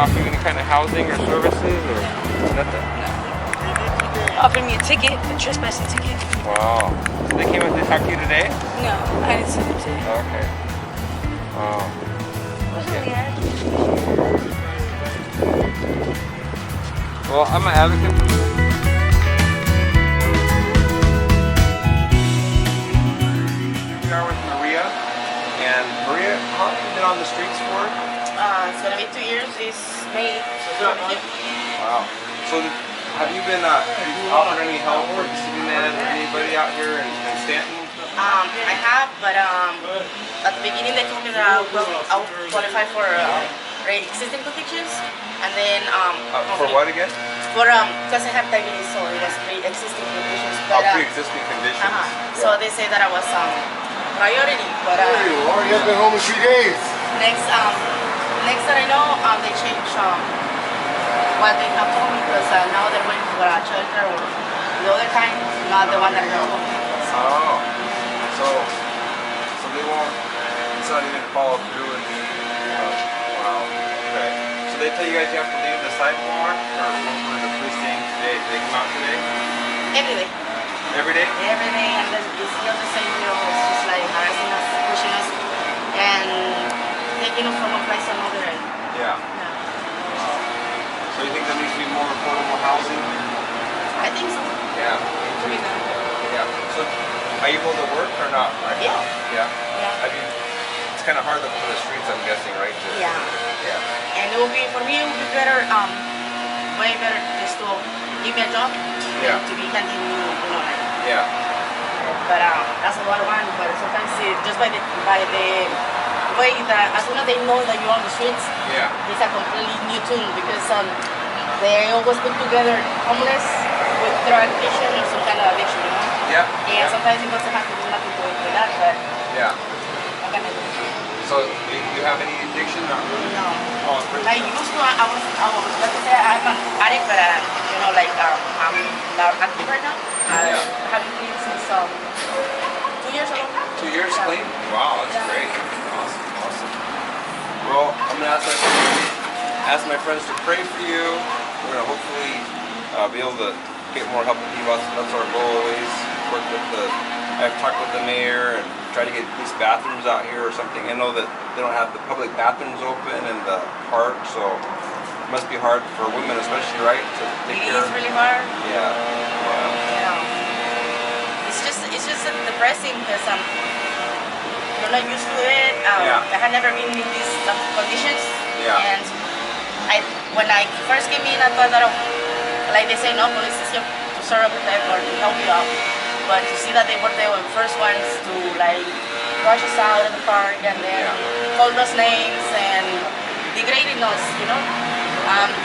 offer you any kind of housing or services or nothing? Offered me a ticket, a trespassing ticket. Wow. So they came up to talk to you today? No, I didn't see them today. Okay. Oh. Well, I'm an advocate. Here we are with Maria. And Maria, how long have you been on the streets for? It's gonna be 2 years this May. Wow. So have you been offered any help for the city man or anybody out here in Stanton? I have, but at the beginning they told me that I will qualify for existing convictions, and then For what again? for because I have diabetes, so it was pre-existing conditions. But Pre-existing conditions. so they say that I was priority, but There you are. You have been home in 3 days. next that I know, they changed what they have told me, because now they're waiting for a shelter or the other kind, not the one that they told me. Oh. So they won't. It's not even follow through and. Wow. Okay. So they tell you guys you have to leave the sidewalk, or what were the police saying today? They come out today? Every day. Every day? Every day, and then it's still the same, it's just like harassing us, pushing us, and taking us from one place to another. And, Yeah. So you think there needs to be more affordable housing? I think so. Yeah. To be done. Yeah. So are you able to work or not right Yeah. now? Yeah. Yeah. I mean, it's kind of hard to for the streets, I'm guessing, right? Yeah. Yeah. And it would be, for me, it would be better, way better just to give me a job Yeah. than to be handing me, like. Yeah. But that's what I want. But sometimes just by the way that as soon as they know that you're on the streets, Yeah. it's a completely new tune, because they always put together homeless with drug addiction or some kind of addiction, Yeah. And sometimes it doesn't have to do nothing to do with that, but Yeah. what can I do? So do you have any addiction? Not really. No. Oh, it's pretty. I used to, I was like to say I'm an addict, but I'm not active right now. I haven't been since 2 years ago. 2 years Yeah. clean? Wow, that's great. Awesome. Well, I'm gonna ask my friends to pray for you. We're gonna hopefully be able to get more help with you. That's our goal always. Work with I've talked with the mayor and try to get these bathrooms out here or something. I know that they don't have the public bathrooms open in the park, so it must be hard for women, especially, right, to take It care is of. really hard. Yeah. It's just depressing because you're not used to it. Yeah. I had never been in these conditions. Yeah. And when I first came in, I thought that, like they say, no, police is here to serve protect or to help you out. But to see that they were the first ones to rush us out of the park and then call us names and degrading us,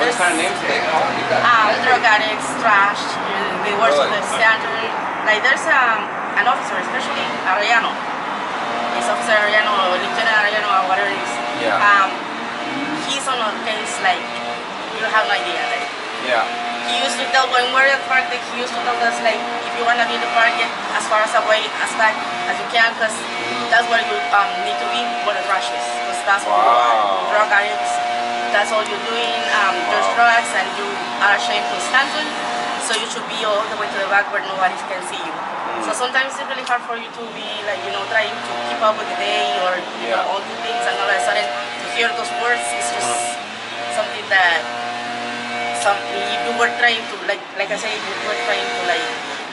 What kind of names do they call you guys? drug addicts, trash, the worst of the standard. Like there's an officer, especially Arellano. It's Officer Arellano, Lieutenant Arellano, or whatever it is. Yeah. He's on a case like you don't have no idea. Yeah. He used to tell, when we're at the park, he used to tell us, if you want to be in the park, get as far as away, as back as you can, because that's where you need to be where the rush is. Because that's what you are. Drug addicts, that's all you're doing. There's drugs, and you are ashamed to stand on. So you should be all the way to the back where nobody can see you. So sometimes it's really hard for you to be, trying to keep up with the day or, all the things, and all of a sudden to hear those words is just something that if you were trying to, like I say, if you were trying to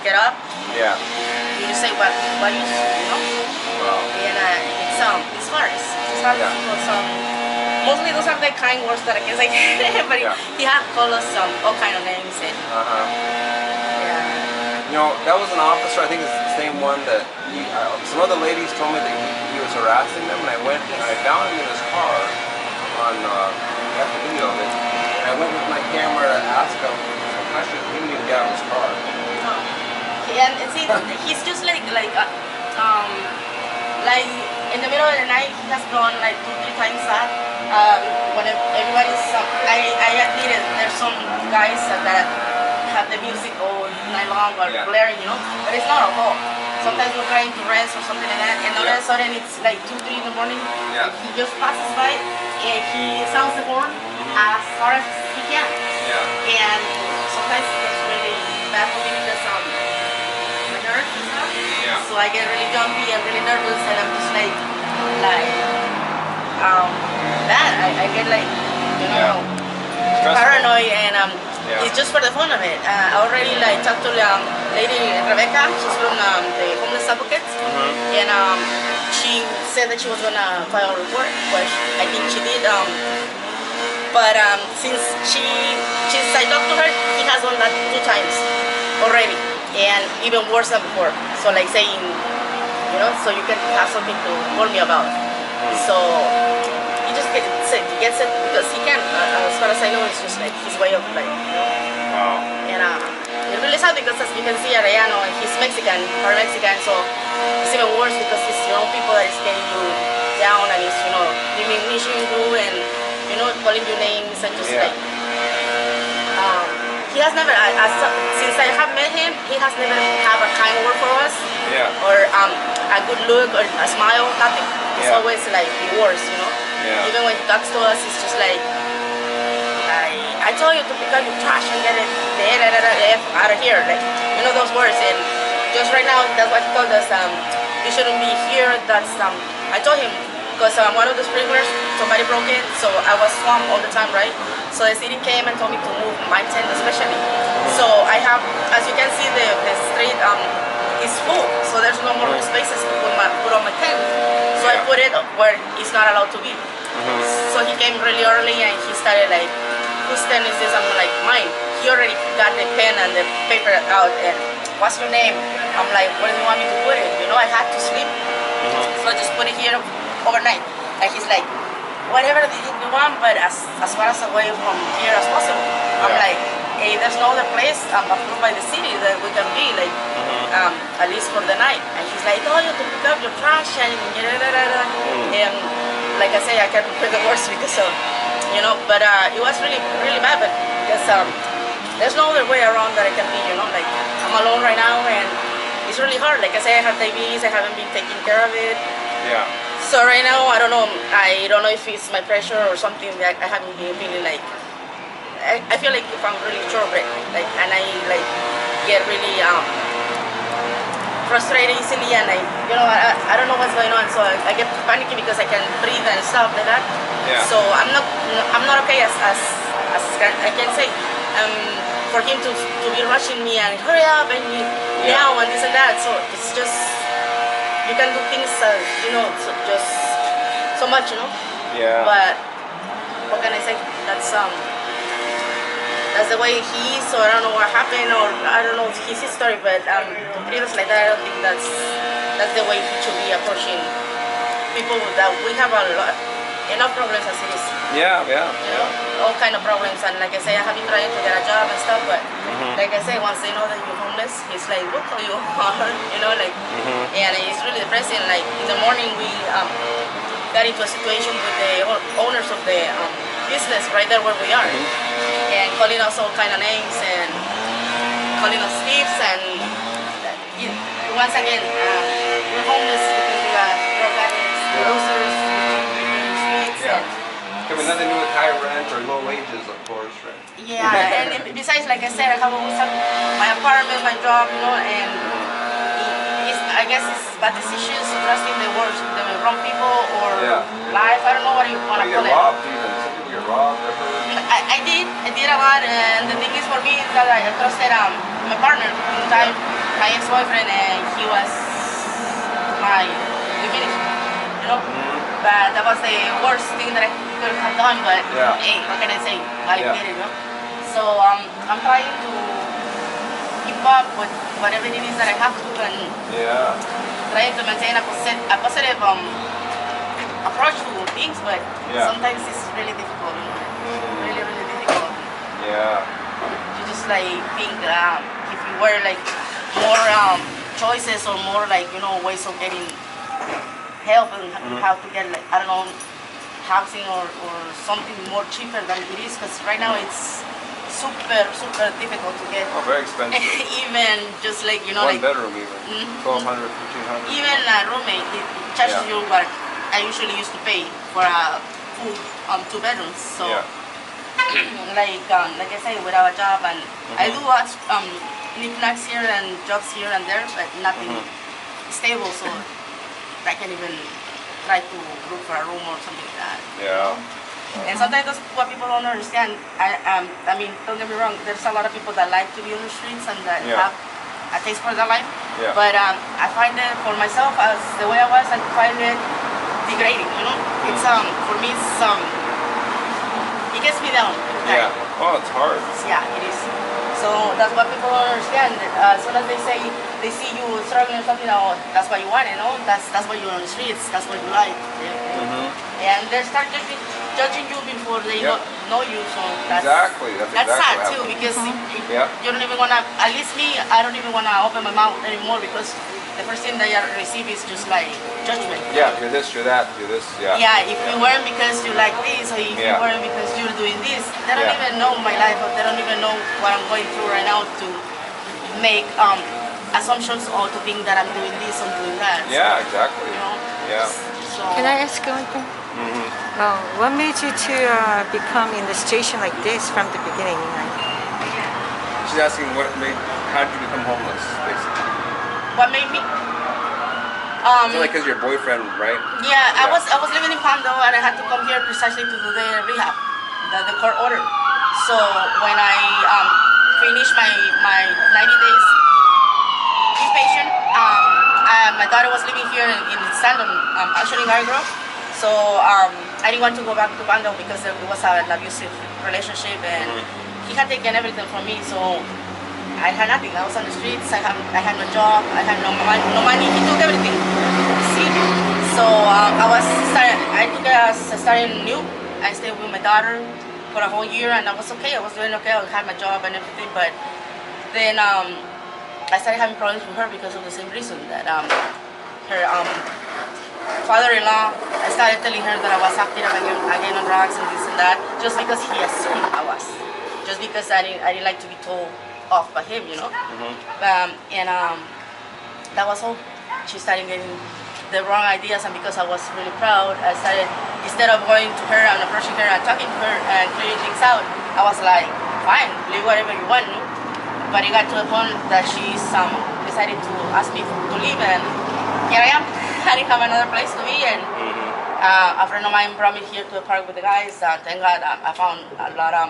get up, you just say what is, Wow. and it's hard. It's hard because mostly those are the kind words that I can say, but he had called us all kind of names and That was an officer. I think it's the same one that some other ladies told me that he was harassing them, and I went and I found him in his car on got the video of it. And I went with my camera to ask him. I'm not sure he didn't even get out of his car. And see, he's just like in the middle of the night, he has gone 2-3 times that. When everybody's, I admit it, there's some guys that have the music all night long or blaring, but it's not a whole. Sometimes we're trying to rest or something like that, and all of a sudden it's like 2, 3 in the morning. Yeah. He just passes by and he sounds the horn as hard as he can. Yeah. And sometimes it's really bad for me because my nerves and stuff. Yeah. So I get really jumpy and really nervous, and I'm just like that. I get like, you know, Stressful. paranoid, and Yeah. it's just for the fun of it. I already like talked to lady Rebecca. She's from the homeless advocates, and she said that she was gonna file a report, but I think she did. But since I talked to her, he has done that 2 times already, and even worse than before. So like saying, you know, so you can have something to warn me about. So he just gets it because he can. As far as I know, it's just like his way of life, you know. Wow. And it's really sad because as you can see, Arellano, he's Mexican, so it's even worse because it's, you know, people that is getting you down, and it's, you know, diminishing you and, you know, calling you names and just like, he has never, since I have met him, he has never have a kind word for us. Yeah. Or a good look or a smile, nothing. It's always like the worst, you know. Yeah. Even when he talks to us, it's just like, I told you to pick up your trash and get it out of here. Like, you know those words. And just right now, that's what he told us. You shouldn't be here. That's I told him because one of the sprinklers, somebody broke it, so I was swamped all the time, right? So the city came and told me to move my tent, especially. So I have, as you can see, the street is full, so there's no more spaces to put on my tent. So I put it where it's not allowed to be. So he came really early and he started like, whose tent is this? I'm like, mine. He already got the pen and the paper out, and what's your name? I'm like, where do you want me to put it? You know, I had to sleep. So I just put it here overnight. And he's like, whatever the heck you want, but as far as away from here as possible. I'm like, hey, there's no other place approved by the city that we can be, like, at least for the night. And he's like, oh, you have to pick up your trash and like I say, I can't prepare the worst because of, you know, but it was really, really bad, but because there's no other way around that I can be, you know, like, I'm alone right now and it's really hard. Like I say, I have diabetes, I haven't been taking care of it. Yeah. So right now, I don't know if it's my pressure or something that I haven't been feeling like, I feel like if I'm really short, like, and I like get really frustrated easily, and I don't know what's going on, so I get panicky because I can breathe and stuff like that. Yeah. So I'm not okay as I can say. For him to be rushing me and hurry up and now and this and that, so it's just, you can do things you know, just so much, you know. Yeah. But what can I say? That's the way he is, or I don't know what happened, or I don't know his history, but leaders like that, I don't think that's the way he should be approaching people that we have enough problems as it is. Yeah. You know, all kind of problems, and like I say, I have been trying to get a job and stuff, but like I say, once they know that you're homeless, it's like, look how you are, you know, like, and it's really depressing. Like in the morning, we got into a situation with the owners of the business right there where we are, and calling us all kind of names and calling us thieves, and once again, we're homeless because we got drug addicts, losers, streets, and Having nothing to do with high rent or low wages, of course, right? yeah, and besides, like I said, I have always had my apartment, my job, you know, and I guess it's bad decisions, trusting the wrong people or life. I don't know what you want to You call get it. robbed even. Some people get robbed. I did a lot, and the thing is for me is that I trusted my partner at the time, my ex-boyfriend, and he was my divinity, you know. But that was the worst thing that I could have done. But hey, what can I say? I did it, you know. So I'm trying to keep up with whatever it is that I have to, and trying to maintain a positive approach to things. But sometimes it's really difficult, you know. Really, really difficult. Yeah. You just like think if you were like more choices or more like, you know, ways of getting help and how to get, like, I don't know, housing or something more cheaper than it is, because right now it's super difficult to get. Oh, very expensive. Even just like One like bedroom even. 1,200, 1,500. even a roommate it charges Yeah. you what I usually used to pay for a full 2 bedrooms. So Yeah. like I say, without a job and I do knickknacks here and jobs here and there, but nothing stable. So I can't even try to look for a room or something like that. Yeah. And sometimes that's what people don't understand. I mean, don't get me wrong. There's a lot of people that like to be on the streets and that Yeah. have a taste for their life. Yeah. But I find it for myself as the way I was. I find it degrading. It's for me. It gets me down. Yeah. Oh, it's hard. Yeah, it is. So that's what people don't understand. As soon as they see you struggling or something, oh, that's what you want, That's why you're on the streets. That's what you like. And they start judging you before they know you. So that's Exactly. That's sad exactly too what because Yeah. you don't even wanna. At least me, I don't even wanna open my mouth anymore because the first thing that I receive is just like judgment. Yeah, you're this, you're that, you're this, yeah. Yeah, if you weren't because you like this, or if you Yeah. weren't because you're doing this, they don't Yeah. even know my life, or they don't even know what I'm going through right now to make assumptions or to think that I'm doing this or doing that. Yeah, exactly. Yeah. So Can I ask you one thing? What made you to become in a situation like this from the beginning? She's asking how did you become homeless, basically. what made me? So like, cause your boyfriend, right? Yeah, I was living in Pando and I had to come here precisely to do the rehab, the court order. So when I finished my 90 days inpatient, my daughter was living here in Sandon, actually in Garden Grove. So I didn't want to go back to Pando because it was an abusive relationship and he had taken everything from me. So I had nothing. I was on the streets. I had no job. I had no money. He took everything. See? So I took it as starting new. I stayed with my daughter for a whole year, and I was okay. I was doing okay. I had my job and everything, but then I started having problems with her because of the same reason that her father-in-law. I started telling her that I was acting again on drugs and this and that, just because he assumed I was, just because I didn't like to be told off by him, that was all. She started getting the wrong ideas, and because I was really proud, I started, instead of going to her and approaching her and talking to her and clearing things out, I was like, fine, leave whatever you want, But it got to the point that she decided to ask me to leave, and here I am. I didn't have another place to be, and a friend of mine brought me here to the park with the guys. Thank God I found a lot of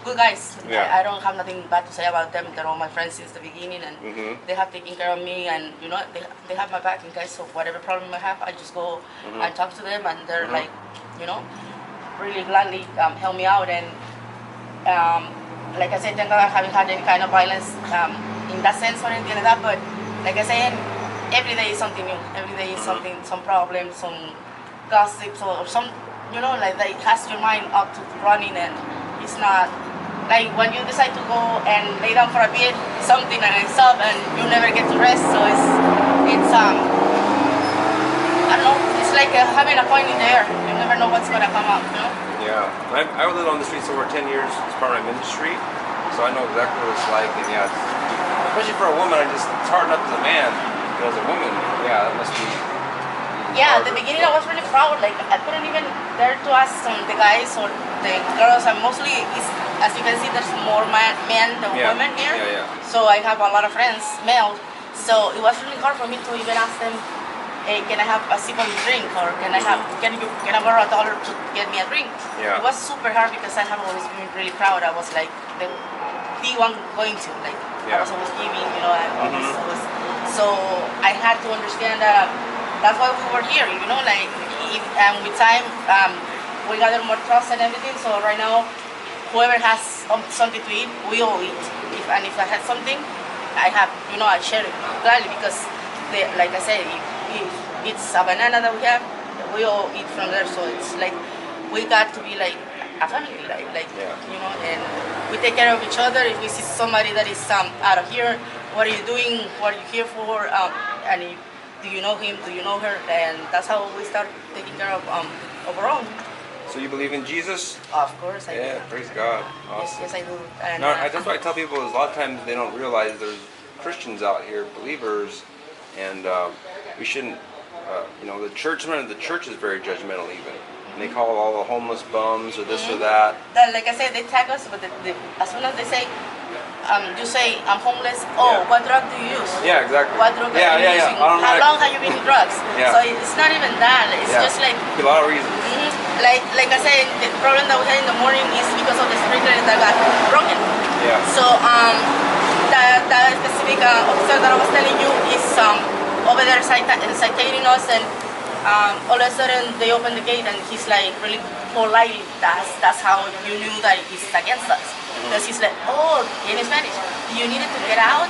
good guys. Yeah. I don't have nothing bad to say about them. They're all my friends since the beginning, and they have taken care of me, and they have my back in case of whatever problem I have. I just go and talk to them, and they're like, really gladly help me out. And like I said, thank God I haven't had any kind of violence in that sense or anything like that. But like I said, every day is something new. Every day is something, some problem, some gossips, or some, like that has your mind up to running, and it's not. Like when you decide to go and lay down for a bit, something and it's up and you never get to rest. So it's I don't know. It's like having a coin in the air. You never know what's gonna come up. Yeah. I lived on the streets over 10 years as part of my ministry, so I know exactly what it's like. And yeah, especially for a woman, it's hard enough as a man, but as a woman, yeah, that must be. Yeah, at the beginning I was really proud. Like I couldn't even dare to ask the guys or the girls. And mostly, as you can see, there's more men than women here. Yeah. So I have a lot of friends, male. So it was really hard for me to even ask them, hey, can I have a sip of your drink, or can I borrow $1 to get me a drink? Yeah. It was super hard because I have always been really proud. I was like the one going to like. I was always giving, so I had to understand that. That's why we were here, and with time, we gather more trust and everything. So right now, whoever has something to eat, we all eat. If I had something, I have, I share it gladly because, like I said, if it's a banana that we have, we all eat from there. So it's like we got to be like a family, and we take care of each other. If we see somebody that is out of here, what are you doing? What are you here for? And do you know him? Do you know her? And that's how we start taking care of our own. So you believe in Jesus? Of course, I do. Yeah, praise God. Yes, Awesome. yes, I do. And, No, that's why I tell people is a lot of times they don't realize there's Christians out here, believers, and we shouldn't. The church is very judgmental even. And they call all the homeless bums or this or that. like I said, they tag us, but as soon as they say, you say, I'm homeless, Yeah. what drug do you use? Yeah, exactly. What drug are you using? How long have you been in drugs? Yeah. So it's not even that. It's just like, a lot of reasons. like I said, the problem that we had in the morning is because of the sprinkler that got broken. Yeah. So that specific officer that I was telling you is over there citating us, and all of a sudden they open the gate and he's like really politely. That's how you knew that he's against us. Because he's like, oh, in Spanish, you needed to get out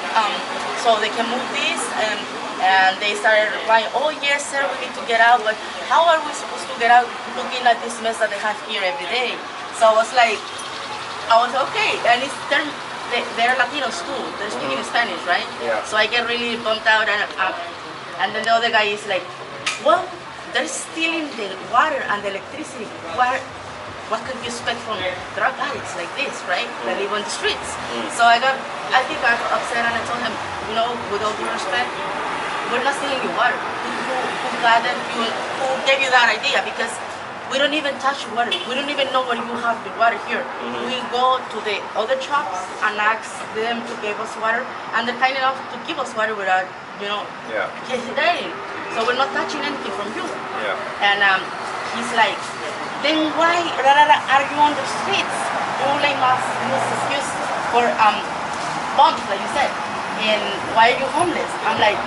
so they can move this, and they started replying, oh yes sir, we need to get out, but how are we supposed to get out looking at this mess that they have here every day? So I was okay, and they're Latinos too, they're speaking Spanish, right? Yeah. So I get really bummed out, and then the other guy is like, well, they're stealing the water and the electricity. What can you expect from drug addicts like this, right? That live on the streets. So I got upset, and I told him, with all due respect, we're not stealing your water. Who gathered you? Who gave you that idea? Because we don't even touch water. We don't even know where you have the water here. We go to the other shops and ask them to give us water, and they're kind enough to give us water without, hesitating. So we're not touching anything from you. Yeah. And he's like, then why are you on the streets? You like must excuse for bumps, like you said. And why are you homeless? I'm like,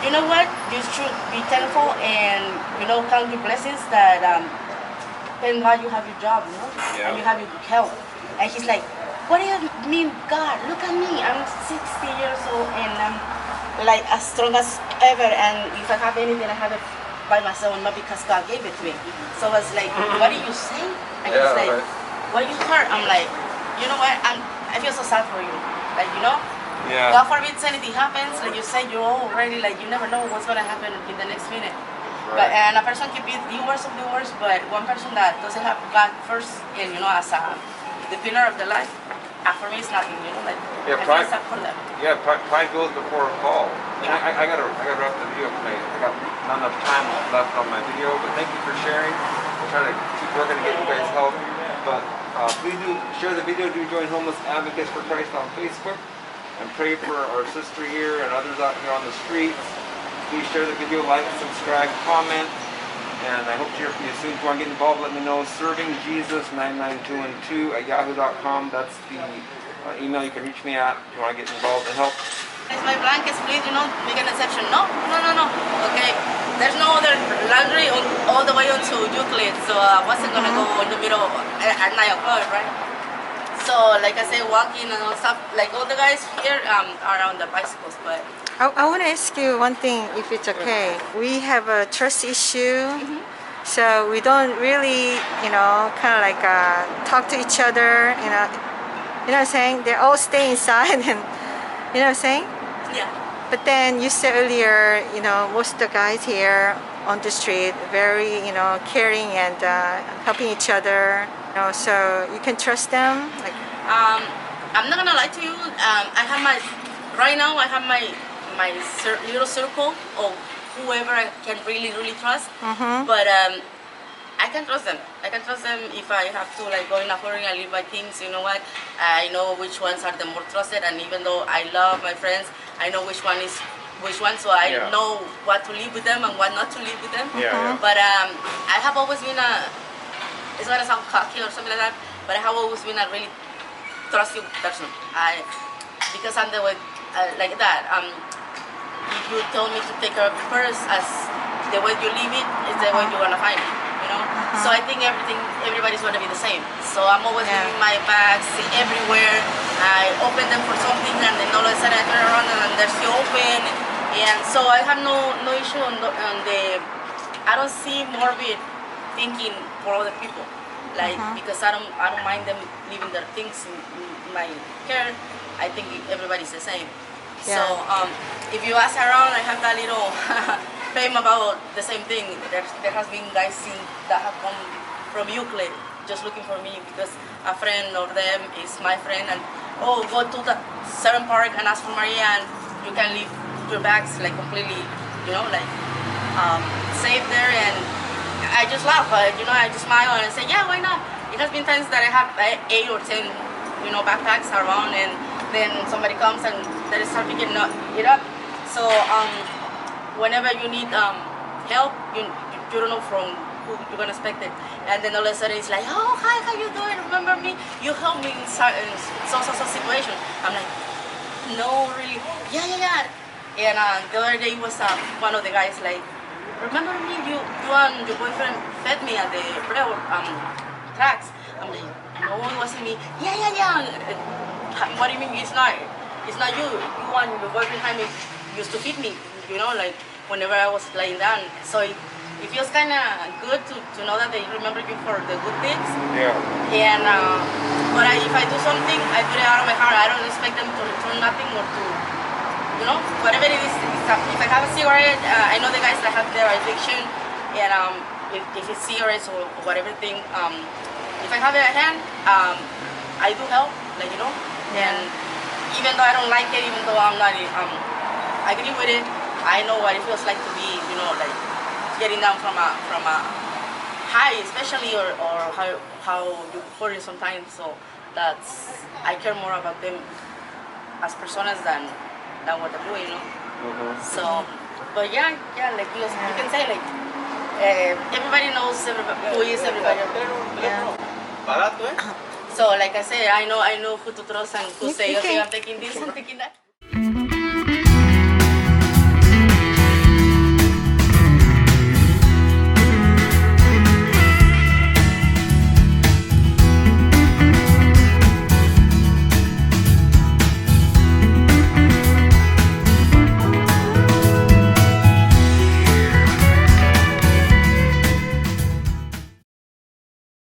you know what? You should be thankful and count your blessings that thank God you have your job, Yeah. and you have your health. And he's like, what do you mean, God? Look at me. I'm 60 years old and I'm like as strong as ever. And if I have anything, I have it by myself, not because God gave it to me. So I was like, what do you say? And he's like, what you hurt? I'm like, you know what? I feel so sad for you. Like, Yeah. God forbids anything happens. Like you say, you're already like, you never know what's gonna happen in the next minute. Right. And a person can be the worst of the worst, but one person that doesn't have God first, and as the pillar of the life, for me it's nothing. Like Yeah, I pride- feel sad for them. Yeah, pride goes before a fall. And Yeah. I gotta wrap the video up. I got not enough time left on my video, but thank you for sharing. We'll try to keep working to get you guys help. But please do share the video. Do join Homeless Advocates for Christ on Facebook, and pray for our sister here and others out here on the streets. Please share the video, like, subscribe, comment, and I hope to hear from you soon. If you want to get involved, let me know. servingjesus99212@yahoo.com. That's the email you can reach me at if you want to get involved and help. It's my blankets, please, make an exception. No. Okay, there's no other laundry all the way onto Euclid, so I wasn't gonna go in the middle at 9 o'clock, right? So, like I said, walking and all stuff, like all the guys here are on the bicycles, but I want to ask you one thing, if it's okay. We have a trust issue, so we don't really, kind of like talk to each other. You know what I'm saying? They all stay inside, and you know what I'm saying? yeah. But then you said earlier, most of the guys here on the street very, caring and helping each other. So you can trust them. Like, I'm not gonna lie to you. Right now I have my little circle of whoever I can really trust. But I can trust them. I can trust them if I have to go in a hurry and leave my things. You know what? I know which ones are the more trusted, and even though I love my friends, I know which one is which one, so I know what to leave with them and what not to leave with them. But I have always been it's gonna sound cocky or something like that, but I have always been a really trusting person. Because I'm the way like that. If you tell me to take care of your purse, as the way you leave it is the way you're gonna find it. So I think everybody's gonna be the same. So I'm always leaving my bags everywhere. I open them for something, and then all of a sudden I turn around and they're still open. And so I have no issue on the. I don't see morbid thinking for other people, because I don't mind them leaving their things in my care. I think everybody's the same. So if you ask around, I have that little fame about the same thing. There has been guys that have come from Euclid, just looking for me because a friend of them is my friend, and oh, go to the certain park and ask for Maria, and you can leave your bags like completely, like safe there. And I just laugh, I just smile and I say, yeah, why not? It has been times that I have 8 or 10, backpacks around, and then somebody comes and they start picking it up. So whenever you need help, you don't know from who you're gonna expect it, and then all of a sudden it's like, oh, hi, how you doing? Remember me? You helped me in so situation. I'm like, no, really? Yeah. And the other day was one of the guys like, remember me? You and your boyfriend fed me at the railroad tracks. I'm like, no, it wasn't me. Yeah. What do you mean it's not? It's not you. You and your boyfriend Jaime used to feed me, like whenever I was lying down. So it feels kind of good to know that they remember you for the good things. Yeah. And but if I do something, I do it out of my heart. I don't expect them to return nothing or to, whatever it is. If I have a cigarette, I know the guys that have their addiction, and if it's cigarettes or whatever thing, if I have it at hand, I do help, and even though I don't like it, even though I'm not, I agree with it, I know what it feels like to be, like getting down from a high, especially, or how you hurt it sometimes. So I care more about them as personas than what they're doing, So, but yeah, like you can say like everybody knows who is everybody. Barato, eh? So like I say, I know who to trust and who say, okay, I'm taking this, I'm taking that.